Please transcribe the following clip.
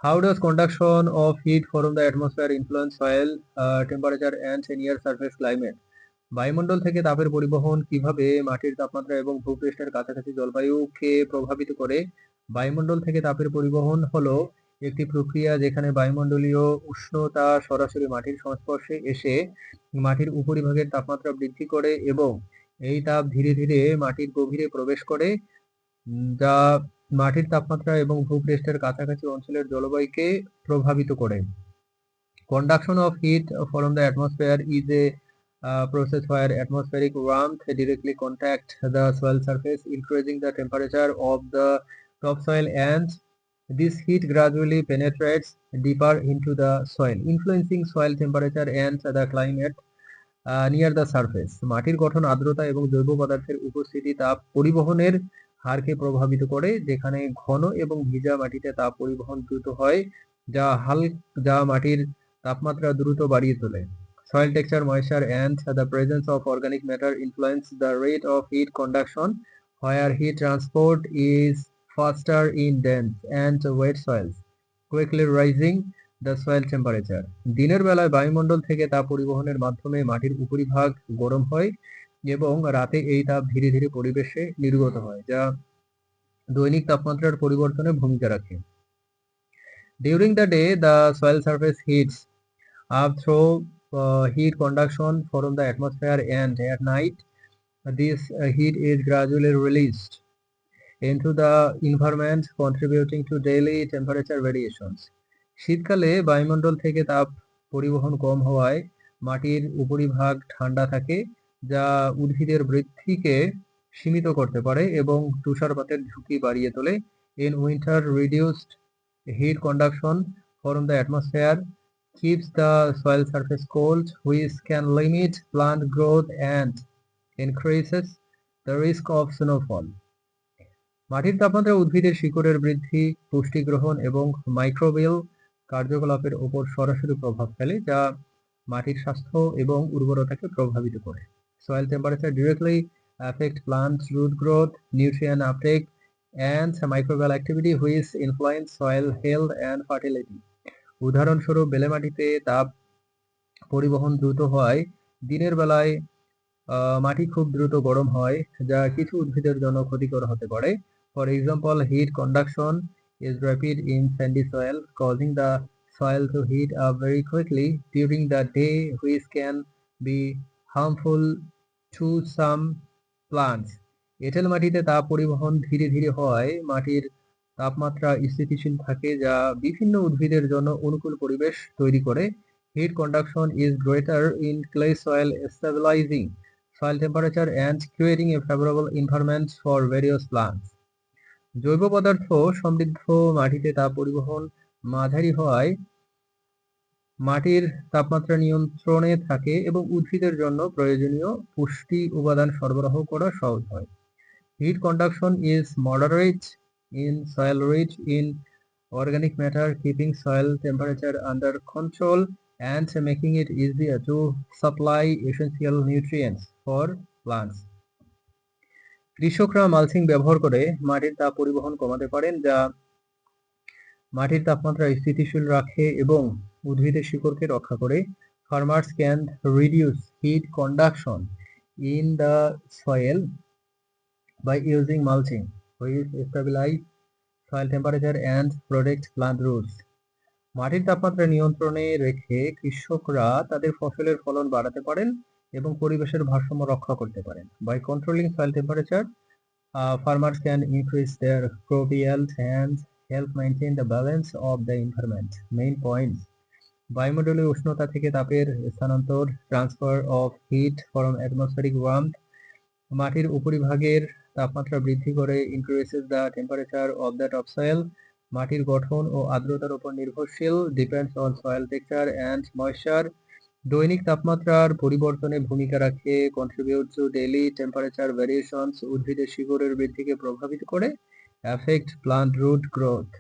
How does conduction of heat from the atmosphere influence soil temperature and near surface climate? বায়ুমণ্ডল থেকে তাপের পরিবহন কিভাবে মাটির তাপমাত্রা এবং ভূপৃষ্ঠের কাছাকাছি জলবায়ুকে প্রভাবিত করে? বায়ুমণ্ডল থেকে তাপের পরিবহন হলো একটি প্রক্রিয়া যেখানে বায়ুমণ্ডলীয় উষ্ণতা সরাসরি মাটির সংস্পর্শে এসে মাটির উপরিভাগের তাপমাত্রা বৃদ্ধি করে এবং এই তাপ ধীরে ধীরে মাটির গভীরে প্রবেশ করে, যা মাটির তাপমাত্রা এবং ভূপৃষ্ঠের কাছাকাছি অঞ্চলের জলবায়ুকে প্রভাবিত করে। Conduction of heat from the atmosphere is a process where atmospheric warmth directly contact the soil surface, increasing the temperature of the topsoil, and this heat gradually penetrates deeper into the soil, influencing soil temperature and the climate near the surface. মাটির গঠন, আর্দ্রতা এবং জৈব পদার্থের উপস্থিতি তাপ পরিবহনের হারকে প্রভাবিত করে, যেখানে ঘন এবং ভিজা মাটিতে তাপ পরিবহন দ্রুত হয়, যা মাটির তাপমাত্রা দ্রুত বাড়িয়ে তোলে। Soil texture, moisture, and the presence of organic matter influence the rate of heat conduction, where heat transport is faster in dense and wet soils, quickly raising the soil temperature. দিনের বেলায় বায়ুমণ্ডল থেকে তাপ পরিবহনের মাধ্যমে মাটির উপরিভাগ গরম হয় এবং রাতে এই তাপ ধীরে ধীরে পরিবেশে নির্গত হয়, যা দৈনিক তাপমাত্রার পরিবর্তনে ভূমিকা রাখে। During the day, the soil surface heats up through heat conduction from the atmosphere, and at night, this heat is gradually released into the environment, contributing to daily temperature variations. শীতকালে বায়ুমণ্ডল থেকে তাপ পরিবহন কম হওয়ায় মাটির উপরিভাগ ঠান্ডা থাকে, যা উদ্ভিদের বৃদ্ধিকে সীমিত করতে পারে এবং তুষারপাতের ঝুঁকি বাড়িয়ে তোলে। In winter, reduced heat conduction from the atmosphere keeps the soil surface cold, which can limit plant growth and increases the risk of snowfall. মাটির তাপমাত্রা উদ্ভিদের শিকড়ের বৃদ্ধি, পুষ্টি গ্রহণ এবং মাইক্রোবিয়াল কার্যকলাপের উপর সরাসরি প্রভাব ফেলে, যা মাটির স্বাস্থ্য এবং উর্বরতাকে প্রভাবিত করে। Soil temperature directly affect plant root growth, nutrient uptake, and microbial activity, which influence soil health and fertility. উদাহরণস্বরূপ, বেলে মাটিতে তাপ পরিবহন দ্রুত হয়। দিনের বেলায় মাটি খুব দ্রুত গরম হয়, যা কিছু উদ্ভিদের জন্য ক্ষতিকর হতে পারে। For example, heat conduction is rapid in sandy soil, causing the soil to heat up very quickly during the day, which can be harmful to some plants. এঁটেল মাটিতে তাপ পরিবহন ধীরে ধীরে হয়, মাটির তাপমাত্রা স্থিতিশীল থাকে, যা বিভিন্ন উদ্ভিদের জন্য অনুকূল পরিবেশ তৈরি করে। Heat conduction is greater in clay soil, stabilizing soil temperature and creating a favorable environment for various plants. জৈব পদার্থ সমৃদ্ধ মাটিতে তাপ পরিবহন মাঝারি হওয়ায় মাটির তাপমাত্রা নিয়ন্ত্রণে থাকে এবং উদ্ভিদের জন্য প্রয়োজনীয় পুষ্টি উপাদান সরবরাহ করা সহজ হয়। Heat conduction is moderate in soil rich in organic matter, keeping soil temperature under control and making it easier to supply essential nutrients for plants. কৃষকরা মালচিং ব্যবহার করে মাটির তাপ পরিবহন কমাতে পারেন, যা মাটির তাপমাত্রা স্থিতিশীল রাখে এবং উদ্ভিদের শিকড়কে রক্ষা করে। Farmers can reduce heat conduction in the soil by using mulching, which stabilize soil temperature and protect plant roots. মাটির তাপমাত্রা নিয়ন্ত্রণে রেখে কৃষকরা তাদের ফসলের ফলন বাড়াতে পারেন এবং পরিবেশের ভারসাম্য রক্ষা করতে পারেন। By controlling soil temperature, farmers can increase their crop yield and help maintain the balance of the environment. Main points: বায়ুমণ্ডলীয় উষ্ণতা থেকে তাপের স্থানান্তর, transfer of heat from atmospheric warmth, মাটির উপরিভাগের তাপমাত্রা বৃদ্ধি করে, increases the temperature of the topsoil, মাটির গঠন ও আর্দ্রতার উপর নির্ভরশীল, depends on soil texture and moisture, দৈনিক তাপমাত্রার পরিবর্তনে ভূমিকা রাখে, contribute to daily temperature variations, উদ্ভিদের শিকড়ের বৃদ্ধিকে প্রভাবিত করে, affect plant root growth.